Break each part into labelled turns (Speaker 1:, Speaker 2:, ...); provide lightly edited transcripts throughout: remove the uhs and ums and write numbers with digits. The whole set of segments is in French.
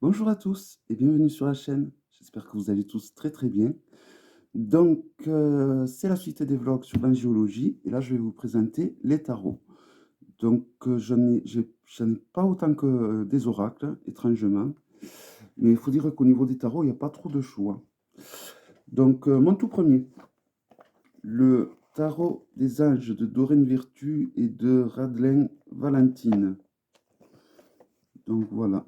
Speaker 1: Bonjour à tous et bienvenue sur la chaîne. J'espère que vous allez tous très très bien. Donc, c'est la suite des vlogs sur l'angiologie et là, je vais vous présenter les tarots. Donc, j'en ai pas autant que des oracles, étrangement, mais il faut dire qu'au niveau des tarots, il n'y a pas trop de choix. Donc, mon tout premier, le tarot des anges de Doreen Virtue et de Radlin Valentine. Donc, voilà.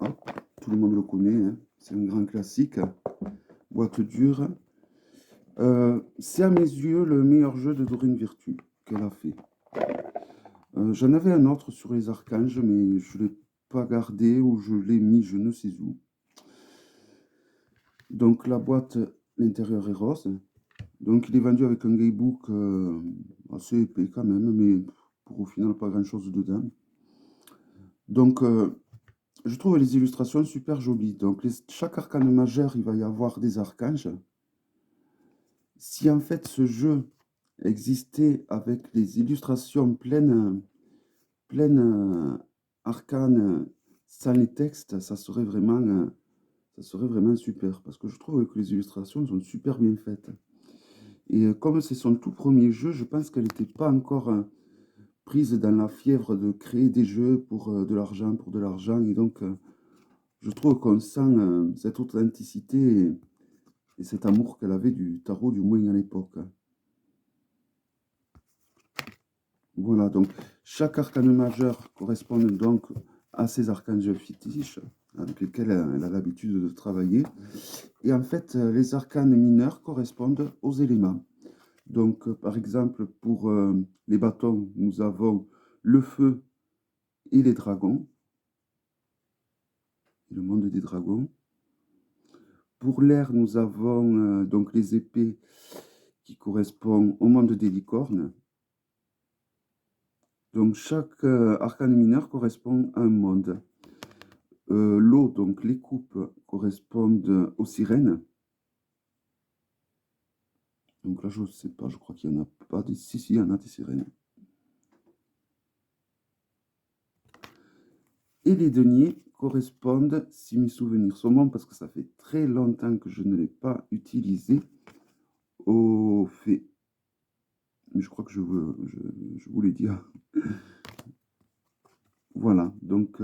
Speaker 1: Hop, tout le monde le connaît, hein. C'est un grand classique. Boîte dure. C'est à mes yeux le meilleur jeu de Doreen Virtue qu'elle a fait. J'en avais un autre sur les archanges, mais je ne l'ai pas gardé ou je l'ai mis je ne sais où. Donc la boîte, l'intérieur est rose. Donc il est vendu avec un gaybook assez épais quand même, mais pour au final pas grand chose dedans. Donc je trouve les illustrations super jolies. Donc chaque arcane majeur, il va y avoir des archanges. Si en fait ce jeu existait avec les illustrations pleines arcanes sans les textes, ça serait vraiment super. Parce que je trouve que les illustrations sont super bien faites. Et comme c'est son tout premier jeu, je pense qu'elle n'était pas encore prise dans la fièvre de créer des jeux pour de l'argent, pour de l'argent. Et donc, je trouve qu'on sent cette authenticité et cet amour qu'elle avait du tarot, du moins à l'époque. Voilà, donc chaque arcane majeur correspond donc à ces arcanes fétiches avec lesquels elle a l'habitude de travailler. Et en fait, les arcanes mineurs correspondent aux éléments. Donc, par exemple, pour les bâtons, nous avons le feu et les dragons, et le monde des dragons. Pour l'air, nous avons donc les épées qui correspondent au monde des licornes. Donc, chaque arcane mineur correspond à un monde. L'eau, donc les coupes, correspondent aux sirènes. Donc là, je ne sais pas, je crois qu'il n'y en a pas des... Si, si, il y en a des sirènes. Et les deniers correspondent, si mes souvenirs sont bons, parce que ça fait très longtemps que je ne l'ai pas utilisé, aux fées. Mais je crois que je voulais dire. Voilà, donc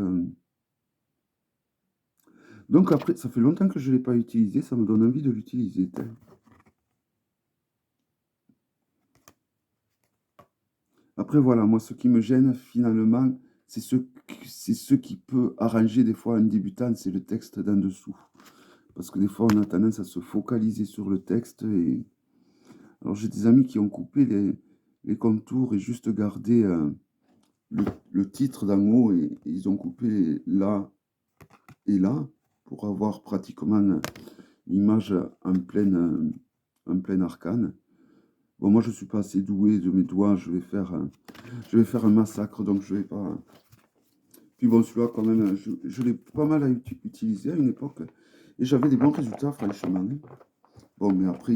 Speaker 1: après, ça fait longtemps que je ne l'ai pas utilisé, ça me donne envie de l'utiliser. Après, voilà, moi, ce qui me gêne finalement, c'est ce qui peut arranger des fois un débutant, c'est le texte d'en dessous. Parce que des fois, on a tendance à se focaliser sur le texte. Alors, j'ai des amis qui ont coupé les contours et juste gardé le titre d'en haut et ils ont coupé là et là pour avoir pratiquement l'image en plein arcane. Bon, moi, je ne suis pas assez doué de mes doigts, je vais faire un massacre, donc je vais pas... Puis bon, celui-là, quand même, je l'ai pas mal utilisé à une époque. Et j'avais des bons résultats, franchement. Bon, mais après,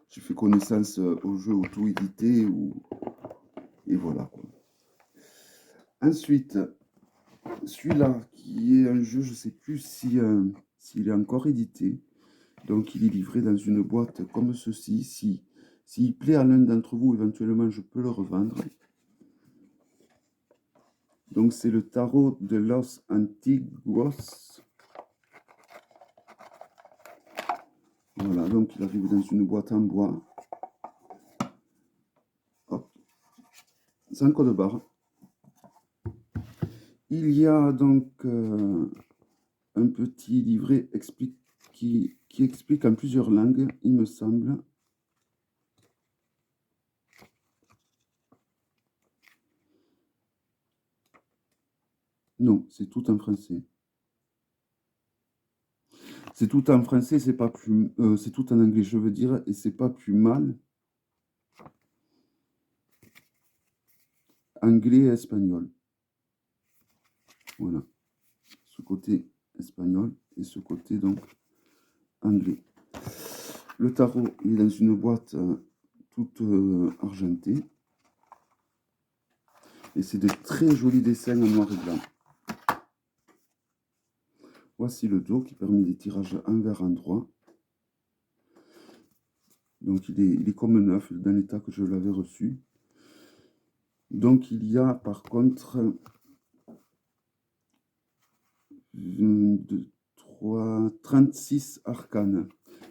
Speaker 1: j'ai fait connaissance au jeu auto-édité, et voilà, quoi. Ensuite, celui-là, qui est un jeu, je ne sais plus s'il est encore édité. Donc, il est livré dans une boîte comme ceci. S'il plaît à l'un d'entre vous, éventuellement, je peux le revendre. Donc, c'est le tarot de Los Antiguos. Voilà, donc il arrive dans une boîte en bois. Hop, sans code barre. Il y a donc un petit livret qui explique en plusieurs langues, il me semble. Non, c'est tout en français. C'est tout en français, c'est tout en anglais, je veux dire, et c'est pas plus mal. Anglais et espagnol. Voilà. Ce côté espagnol et ce côté donc anglais. Le tarot, il est dans une boîte toute argentée. Et c'est de très jolis dessins en noir et blanc. Voici le dos qui permet des tirages envers endroit. Donc il est comme neuf, dans l'état que je l'avais reçu. Donc il y a par contre 1, 2, 3, 36 arcanes.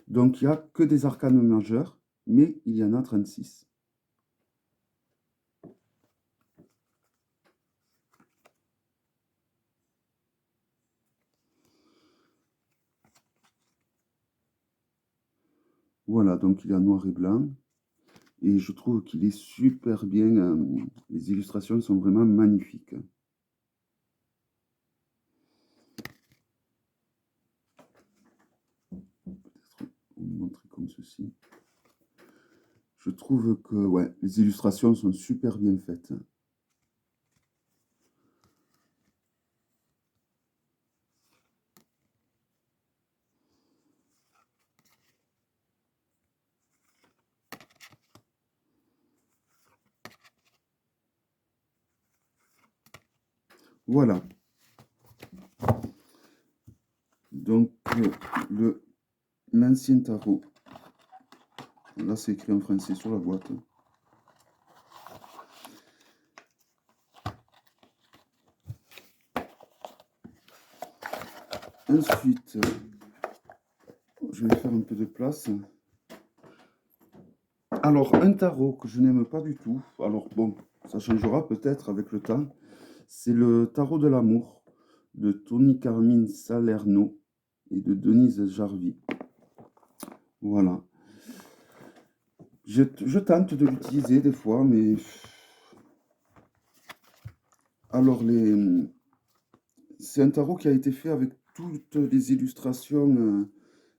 Speaker 1: Donc il n'y a que des arcanes majeurs, mais il y en a 36. Voilà, donc il est en noir et blanc. Et je trouve qu'il est super bien. Les illustrations sont vraiment magnifiques. Peut-être vous montrer comme ceci. Je trouve que ouais, les illustrations sont super bien faites. Voilà. Donc, l'ancien tarot. Là, c'est écrit en français sur la boîte. Ensuite, je vais faire un peu de place. Alors, un tarot que je n'aime pas du tout, alors bon, ça changera peut-être avec le temps, c'est le tarot de l'amour de Tony Carmine Salerno et de Denise Jarvie. Voilà. Je tente de l'utiliser des fois, mais... Alors, c'est un tarot qui a été fait avec toutes les illustrations.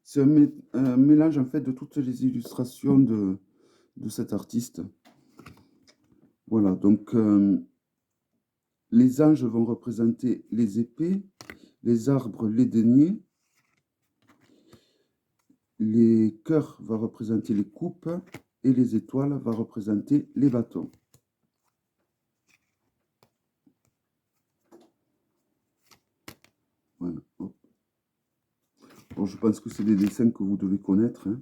Speaker 1: C'est un mélange, en fait, de toutes les illustrations de cet artiste. Voilà, donc... les anges vont représenter les épées, les arbres les deniers, les cœurs vont représenter les coupes et les étoiles vont représenter les bâtons. Voilà. Bon, je pense que c'est des dessins que vous devez connaître. Hein.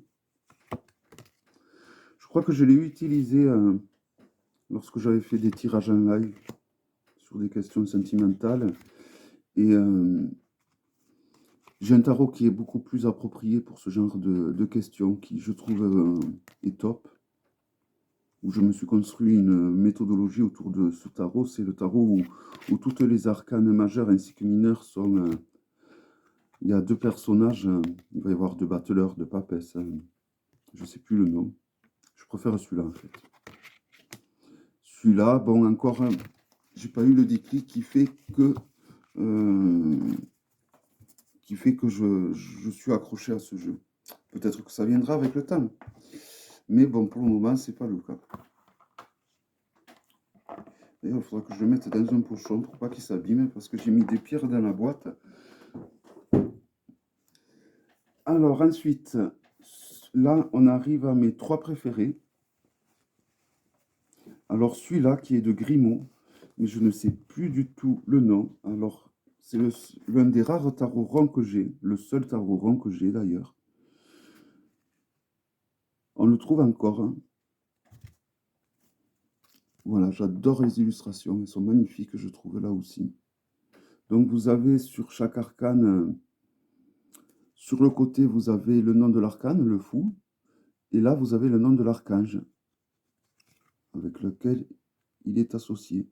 Speaker 1: Je crois que je l'ai utilisé lorsque j'avais fait des tirages en live sur des questions sentimentales. Et j'ai un tarot qui est beaucoup plus approprié pour ce genre de questions, qui je trouve est top. Où je me suis construit une méthodologie autour de ce tarot. C'est le tarot où toutes les arcanes majeures ainsi que mineures sont... il y a deux personnages, il va y avoir deux battleurs, deux papesses. Je ne sais plus le nom. Je préfère celui-là en fait. Celui-là, bon, encore, j'ai pas eu le déclic qui fait que je suis accroché à ce jeu. Peut-être que ça viendra avec le temps. Mais bon, pour le moment, c'est pas le cas. D'ailleurs, il faudra que je le mette dans un pochon pour pas qu'il s'abîme, parce que j'ai mis des pierres dans la boîte. Alors ensuite, là, on arrive à mes trois préférés. Alors celui-là qui est de Grimaud, mais je ne sais plus du tout le nom. Alors, c'est l'un des rares tarots ronds que j'ai, le seul tarot rond que j'ai d'ailleurs. On le trouve encore. Hein. Voilà, j'adore les illustrations, elles sont magnifiques, je trouve là aussi. Donc vous avez sur chaque arcane, sur le côté, vous avez le nom de l'arcane, le fou, et là vous avez le nom de l'archange avec lequel il est associé.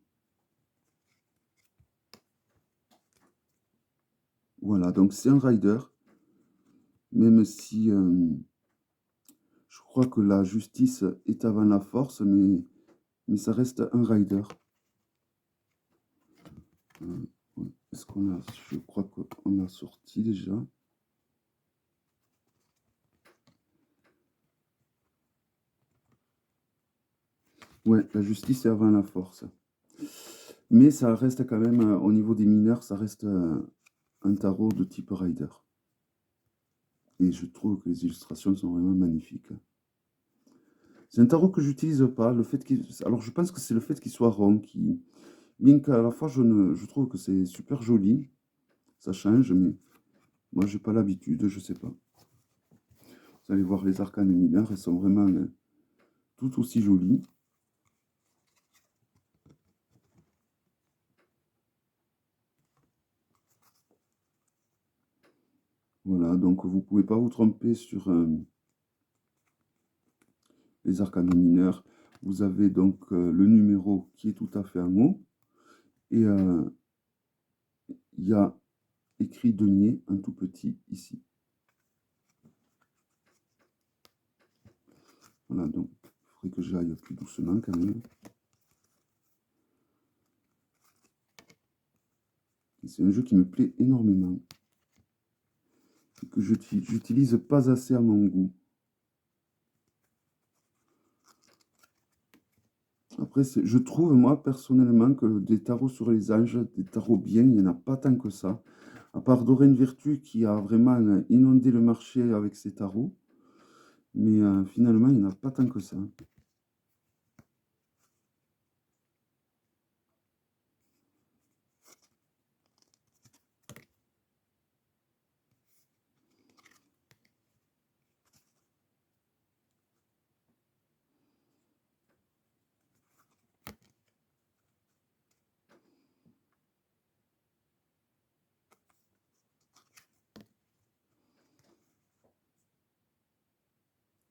Speaker 1: Voilà, donc c'est un rider, même si je crois que la justice est avant la force, mais ça reste un rider. Est-ce qu'on a... Je crois qu'on a sorti déjà. Ouais, la justice est avant la force. Mais ça reste quand même, au niveau des mineurs, ça reste un tarot de type rider. Et je trouve que les illustrations sont vraiment magnifiques. C'est un tarot que j'utilise pas. Le fait qu'il... Alors je pense que c'est le fait qu'il soit rond qui... Bien qu'à la fois je trouve que c'est super joli. Ça change, mais Moi, j'ai pas l'habitude, je sais pas. Vous allez voir les arcanes mineures, elles sont vraiment tout aussi jolies. Voilà, donc vous pouvez pas vous tromper sur les arcanes mineurs. Vous avez donc le numéro qui est tout à fait en haut. Et il y a écrit denier en tout petit ici. Voilà, donc il faudrait que j'aille plus doucement quand même. C'est un jeu qui me plaît énormément. Et que je n'utilise pas assez à mon goût. Après, je trouve, moi, personnellement, que des tarots sur les anges, des tarots bien, il n'y en a pas tant que ça. À part Doreen Virtue qui a vraiment inondé le marché avec ses tarots. Mais finalement, il n'y en a pas tant que ça.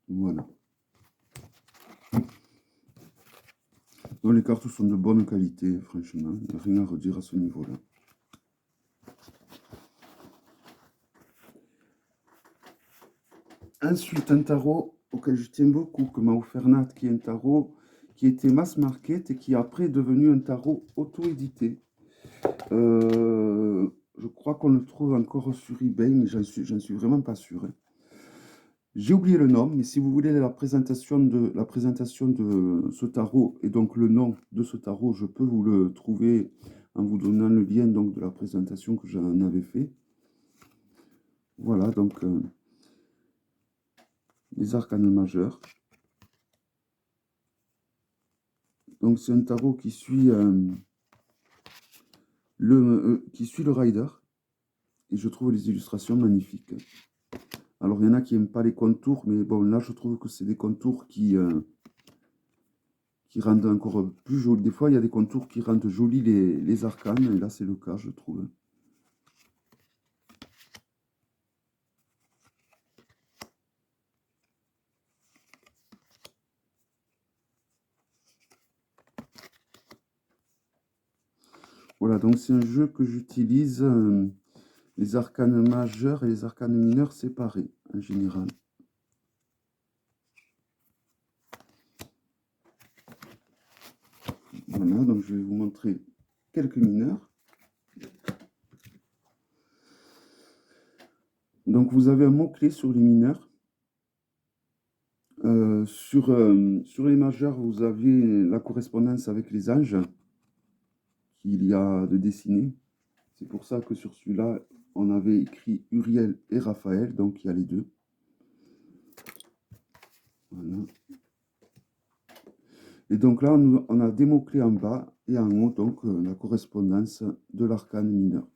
Speaker 1: Voilà. Donc les cartes sont de bonne qualité, franchement. Il n'y a rien à redire à ce niveau-là. Ensuite, un tarot auquel je tiens beaucoup, que m'a offert Nat, qui est un tarot qui était mass market et qui est après devenu un tarot auto-édité. Je crois qu'on le trouve encore sur eBay, mais j'en suis vraiment pas sûr, hein. J'ai oublié le nom, mais si vous voulez la présentation de ce tarot et donc le nom de ce tarot, je peux vous le trouver en vous donnant le lien donc de la présentation que j'en avais fait. Voilà, donc les arcanes majeurs. Donc c'est un tarot qui suit le rider et je trouve les illustrations magnifiques. Alors il y en a qui n'aiment pas les contours, mais bon là je trouve que c'est des contours qui rendent encore plus joli. Des fois il y a des contours qui rendent jolis les arcanes, et là c'est le cas je trouve. Voilà, donc c'est un jeu que j'utilise les arcanes majeurs et les arcanes mineurs séparés en général. Voilà, donc je vais vous montrer quelques mineurs. Donc vous avez un mot-clé sur les mineurs. Sur les majeurs, vous avez la correspondance avec les anges qu'il y a de dessinés. C'est pour ça que sur celui-là, on avait écrit Uriel et Raphaël, donc il y a les deux. Voilà. Et donc là, on a des mots-clés en bas et en haut, donc la correspondance de l'arcane mineur.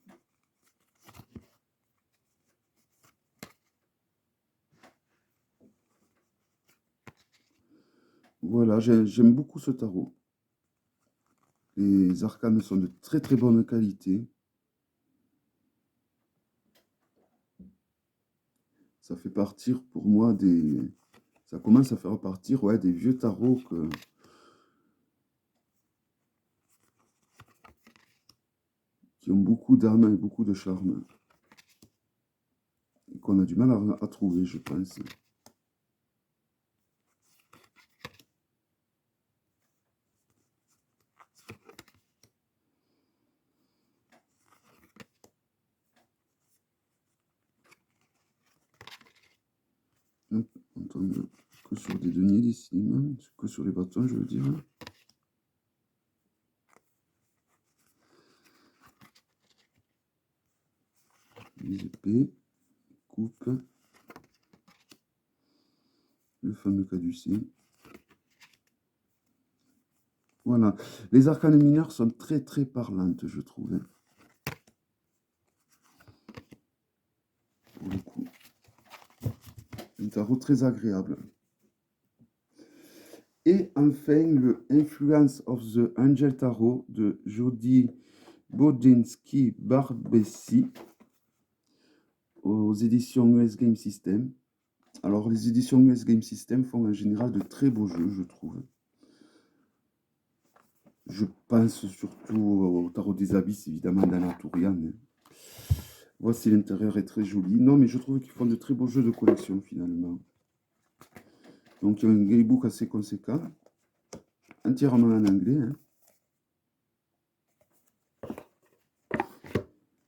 Speaker 1: Voilà, j'aime beaucoup ce tarot. Les arcanes sont de très très bonne qualité. Ça fait partir pour moi des... Ça commence à faire partir ouais, des vieux tarots qui ont beaucoup d'âme et beaucoup de charme. Et qu'on a du mal à trouver, je pense. On tombe que sur des deniers dessinés, que sur les bâtons, je veux dire. Les épées, coupe, le fameux caducé. Voilà. Les arcanes mineurs sont très très parlantes, je trouve. Un tarot très agréable. Et enfin, le Influence of the Angel Tarot de Jody Bodzinski-Barbessi aux éditions US Game System. Alors, les éditions US Game System font en général de très beaux jeux, je trouve. Je pense surtout au Tarot des Abysses, évidemment, d'Anna Tourian. Voici, l'intérieur est très joli. Non, mais je trouve qu'ils font de très beaux jeux de collection, finalement. Donc, il y a un guidebook assez conséquent, entièrement en anglais. Hein.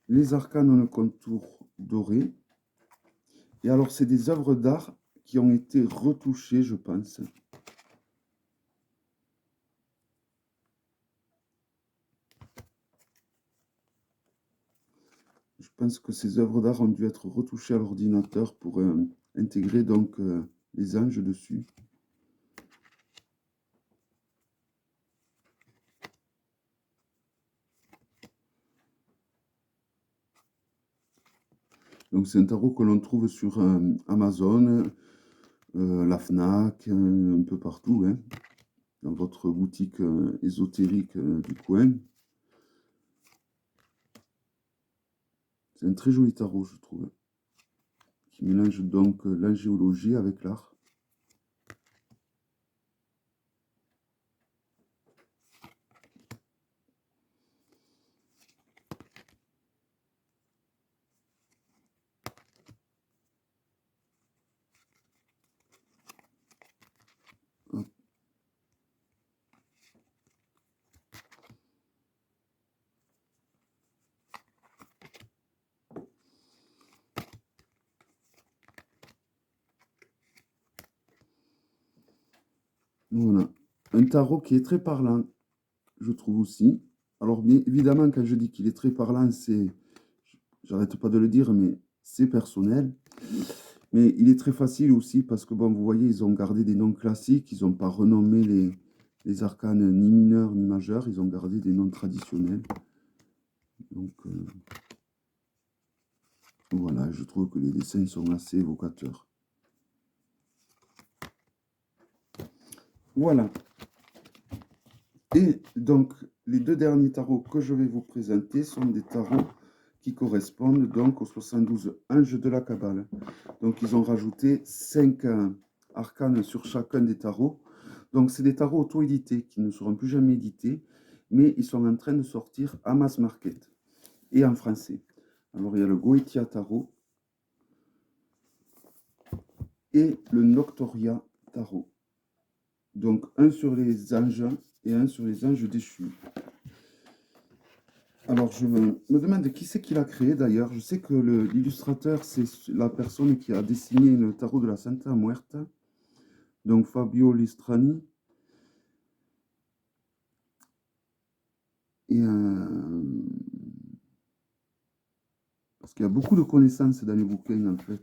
Speaker 1: Les arcanes ont le contour doré. Et alors, c'est des œuvres d'art qui ont été retouchées, je pense. Je pense que ces œuvres d'art ont dû être retouchées à l'ordinateur pour intégrer donc les anges dessus. Donc c'est un tarot que l'on trouve sur Amazon, la Fnac, un peu partout, hein, dans votre boutique ésotérique du coin. C'est un très joli tarot, je trouve, qui mélange donc l'angéologie avec l'art. Voilà. Un tarot qui est très parlant, je trouve aussi. Alors, bien évidemment, quand je dis qu'il est très parlant, c'est, j'arrête pas de le dire, mais c'est personnel. Mais il est très facile aussi parce que, bon, vous voyez, ils ont gardé des noms classiques, ils n'ont pas renommé les arcanes ni mineurs ni majeurs, ils ont gardé des noms traditionnels. Donc, voilà, je trouve que les dessins sont assez évocateurs. Voilà. Et donc, les deux derniers tarots que je vais vous présenter sont des tarots qui correspondent donc aux 72 anges de la Kabbale. Donc, ils ont rajouté 5 arcanes sur chacun des tarots. Donc, c'est des tarots auto-édités qui ne seront plus jamais édités, mais ils sont en train de sortir à mass market et en français. Alors, il y a le Goetia Tarot et le Noctoria Tarot. Donc, un sur les anges et un sur les anges déchus. Alors, je me demande qui c'est qui l'a créé d'ailleurs. Je sais que l'illustrateur, c'est la personne qui a dessiné le tarot de la Santa Muerta, donc Fabio Listrani. Et parce qu'il y a beaucoup de connaissances dans les bouquins, en fait.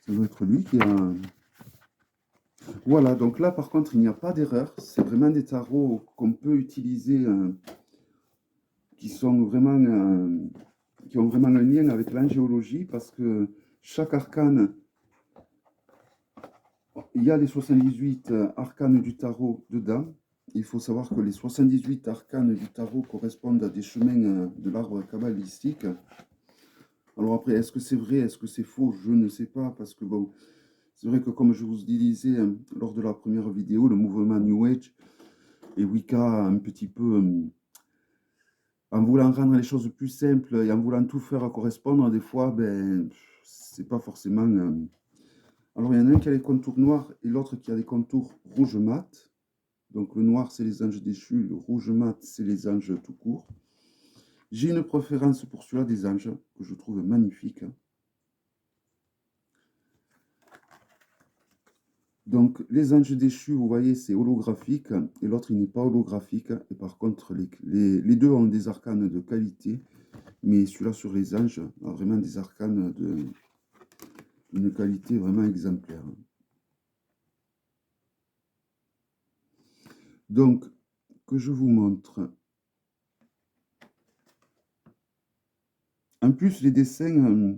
Speaker 1: Ça doit être lui qui a... Voilà, donc là, par contre, il n'y a pas d'erreur. C'est vraiment des tarots qu'on peut utiliser, qui sont vraiment... qui ont vraiment un lien avec l'angéologie, parce que chaque arcane... Il y a les 78 arcanes du tarot dedans. Il faut savoir que les 78 arcanes du tarot correspondent à des chemins de l'arbre kabbalistique. Alors après, est-ce que c'est vrai, est-ce que c'est faux? Je ne sais pas, parce que bon, c'est vrai que comme je vous disais lors de la première vidéo, le mouvement New Age et Wicca un petit peu, en voulant rendre les choses plus simples et en voulant tout faire correspondre, des fois, ben, c'est pas forcément... Alors il y en a un qui a les contours noirs et l'autre qui a des contours rouge mat. Donc le noir, c'est les anges déchus, le rouge mat, c'est les anges tout court. J'ai une préférence pour celui-là des anges, que je trouve magnifique. Donc les anges déchus, vous voyez, c'est holographique, et l'autre, il n'est pas holographique. Et par contre, les deux ont des arcanes de qualité, mais celui-là sur les anges a vraiment des arcanes d'une qualité vraiment exemplaire. Donc, que je vous montre. En plus, les dessins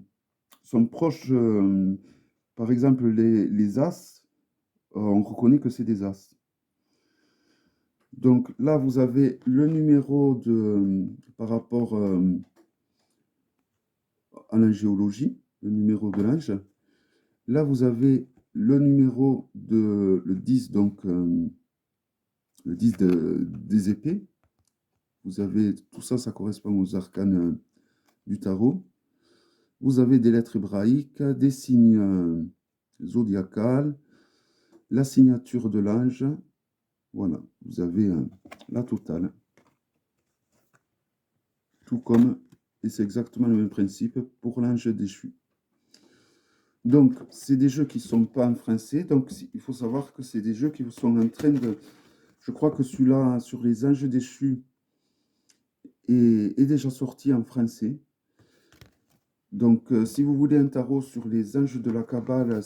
Speaker 1: sont proches, par exemple, les as, on reconnaît que c'est des as. Donc là, vous avez le numéro par rapport à la géologie, le numéro de l'ange. Là, vous avez le numéro le 10, donc le 10 des épées. Vous avez tout ça, ça correspond aux arcanes du tarot. Vous avez des lettres hébraïques, des signes zodiacales, la signature de l'ange. Voilà, vous avez la totale. Tout comme, et c'est exactement le même principe pour l'ange déchu. Donc, c'est des jeux qui ne sont pas en français. Donc, il faut savoir que c'est des jeux qui sont en train de... Je crois que celui-là, sur les anges déchus, est déjà sorti en français. Donc, si vous voulez un tarot sur les anges de la Kabbale,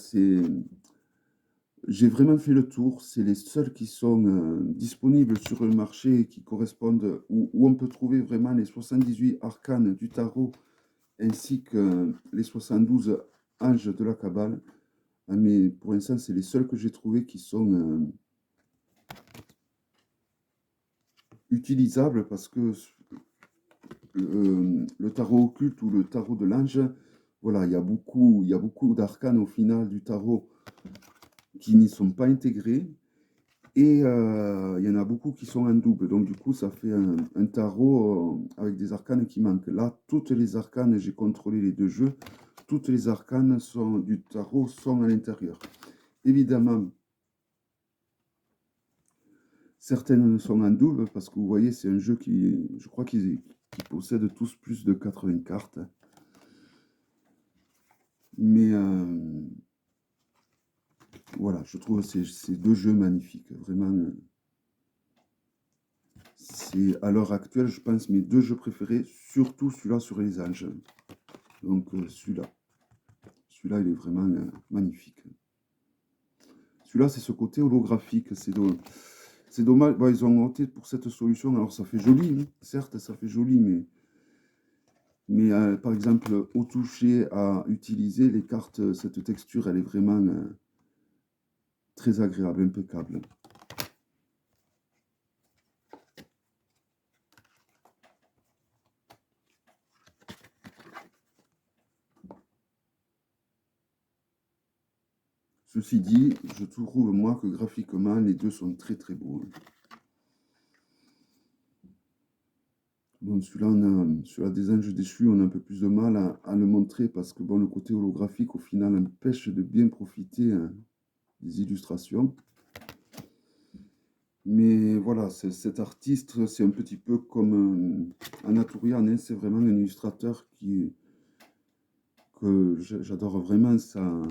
Speaker 1: j'ai vraiment fait le tour. C'est les seuls qui sont disponibles sur le marché et qui correspondent, où on peut trouver vraiment les 78 arcanes du tarot ainsi que les 72 anges de la Kabbale. Mais pour l'instant, c'est les seuls que j'ai trouvés qui sont utilisables parce que le tarot occulte ou le tarot de l'ange, voilà, il y a beaucoup d'arcanes au final du tarot qui n'y sont pas intégrés. Et il y en a beaucoup qui sont en double. Donc, du coup, ça fait un tarot avec des arcanes qui manquent. Là, toutes les arcanes, j'ai contrôlé les deux jeux. Toutes les arcanes du tarot sont à l'intérieur. Évidemment, certaines sont en double parce que vous voyez, c'est un jeu je crois qu'ils possèdent tous plus de 80 cartes. Mais voilà, je trouve ces deux jeux magnifiques. Vraiment, c'est à l'heure actuelle, je pense, mes deux jeux préférés, surtout celui-là sur les anges. Donc celui-là. Celui-là, il est vraiment magnifique. Celui-là, c'est ce côté holographique. C'est dommage. Bon, ils ont opté pour cette solution. Alors, ça fait joli, hein. Certes, ça fait joli, mais par exemple, au toucher, à utiliser les cartes, cette texture, elle est vraiment très agréable, impeccable. Ceci dit, je trouve, moi, que graphiquement, les deux sont très très beaux. Bon, celui-là des anges déchus, on a un peu plus de mal à le montrer parce que bon, le côté holographique, au final, empêche de bien profiter des illustrations. Mais voilà, cet artiste, c'est un petit peu comme Anatolian, hein, c'est vraiment un illustrateur que j'adore vraiment sa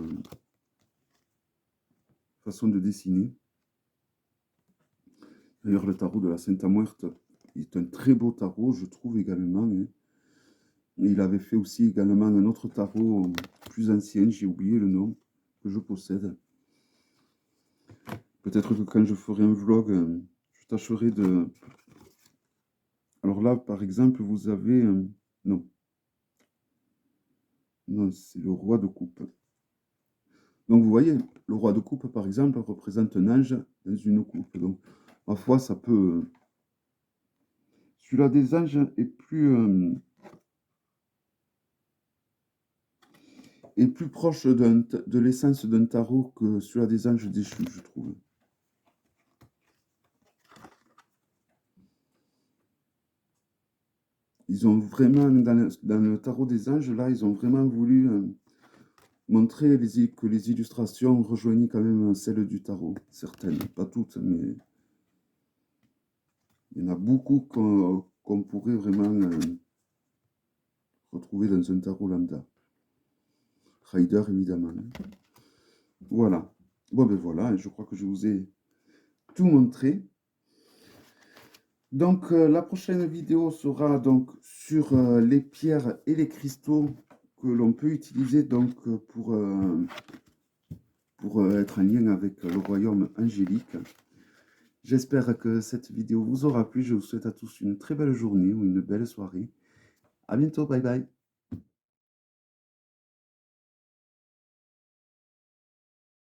Speaker 1: façon de dessiner. D'ailleurs, le tarot de la Santa Muerte est un très beau tarot, je trouve également. Hein. Et il avait fait aussi également un autre tarot plus ancien, j'ai oublié le nom, que je possède. Peut-être que quand je ferai un vlog, je tâcherai de... Alors là, par exemple, vous avez... non. Non, c'est le roi de coupe. Donc vous voyez, le roi de coupe, par exemple, représente un ange dans une coupe. Donc, ma foi, ça peut... Celui-là des anges est plus proche de l'essence d'un tarot que celui-là des anges déchus, je trouve. Ils ont vraiment, dans le tarot des anges, là, ils ont vraiment voulu montrer que les illustrations rejoignaient quand même celles du tarot. Certaines, pas toutes, mais il y en a beaucoup qu'on pourrait vraiment retrouver dans un tarot lambda. Rider, évidemment. Voilà. Bon, ben voilà, je crois que je vous ai tout montré. Donc, la prochaine vidéo sera donc sur les pierres et les cristaux que l'on peut utiliser donc pour être en lien avec le royaume angélique. J'espère que cette vidéo vous aura plu. Je vous souhaite à tous une très belle journée ou une belle soirée. À bientôt, bye bye.